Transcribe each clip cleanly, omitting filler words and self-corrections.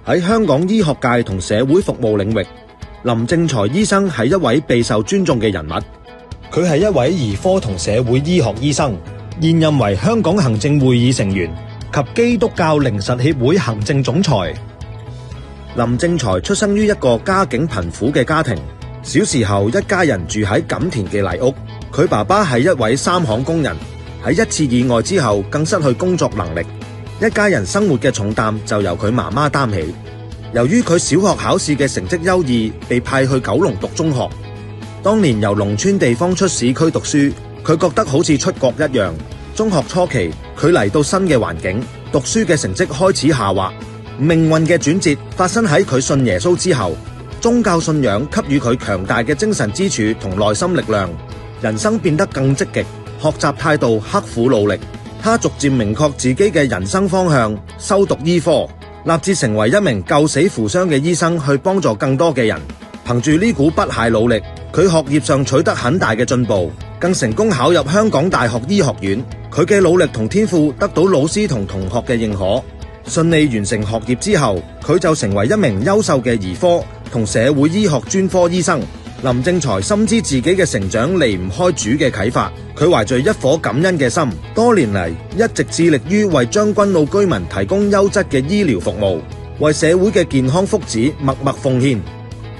喺香港醫學界同社會服務領域，林正財醫生係一位備受尊重嘅人物。佢係一位兒科同社會醫學醫生，現任為香港行政會議成員及基督教靈實協會行政總裁。林正財出生於一個家境貧苦嘅家庭，小時候一家人住喺錦田嘅泥屋。佢爸爸係一位三行工人，喺一次意外之後更失去工作能力。一家人生活嘅重擔就由佢媽媽擔起。由於佢小學考試嘅成績優異，被派去九龍讀中學。當年由農村地方出市區讀書，佢覺得好似出國一樣。中學初期，佢嚟到新嘅環境，讀書嘅成績開始下滑。命運嘅轉折發生喺佢信耶穌之後，宗教信仰給予佢強大嘅精神支柱同內心力量，人生變得更積極，學習態度刻苦努力。他逐漸明確自己嘅人生方向，修讀醫科，立志成為一名救死扶傷嘅醫生，去幫助更多嘅人。憑住呢股不懈努力，佢學業上取得很大嘅進步，更成功考入香港大學醫學院。佢嘅努力同天賦得到老師同同學嘅認可，順利完成學業之後，佢就成為一名優秀嘅兒科同社會醫學專科醫生。林正財深知自己嘅成長離唔開主嘅啟發，佢懷着一顆感恩嘅心，多年嚟一直致力於為將軍澳居民提供優質嘅醫療服務，為社會嘅健康福祉默默奉獻。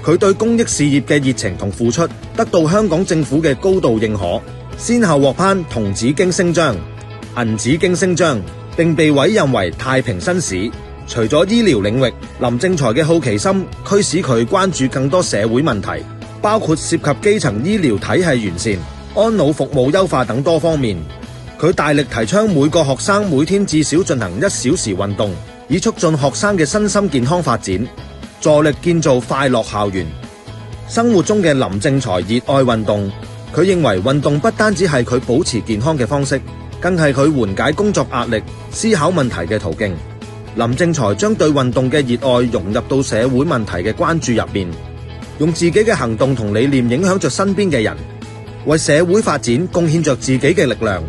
佢對公益事業嘅熱情同付出，得到香港政府嘅高度認可，先後獲頒銅紫荊星章、銀紫荊星章，並被委任為太平紳士。除咗醫療領域，林正財嘅好奇心驅使佢關注更多社會問題，包括涉及基層醫療體系完善、安老服務優化等多方面。佢大力提倡每個學生每天至少進行1小時運動，以促進學生嘅身心健康發展，助力建造快樂校園。生活中嘅林正財熱愛運動，佢認為運動不單止係佢保持健康嘅方式，更係佢緩解工作壓力、思考問題嘅途徑。林正財將對運動嘅熱愛融入到社會問題嘅關注入面，用自己嘅行動同理念影響着身邊嘅人，為社會發展貢獻着自己嘅力量。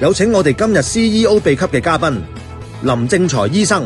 有請我哋今日 CEO 秘笈嘅嘉賓林正財醫生。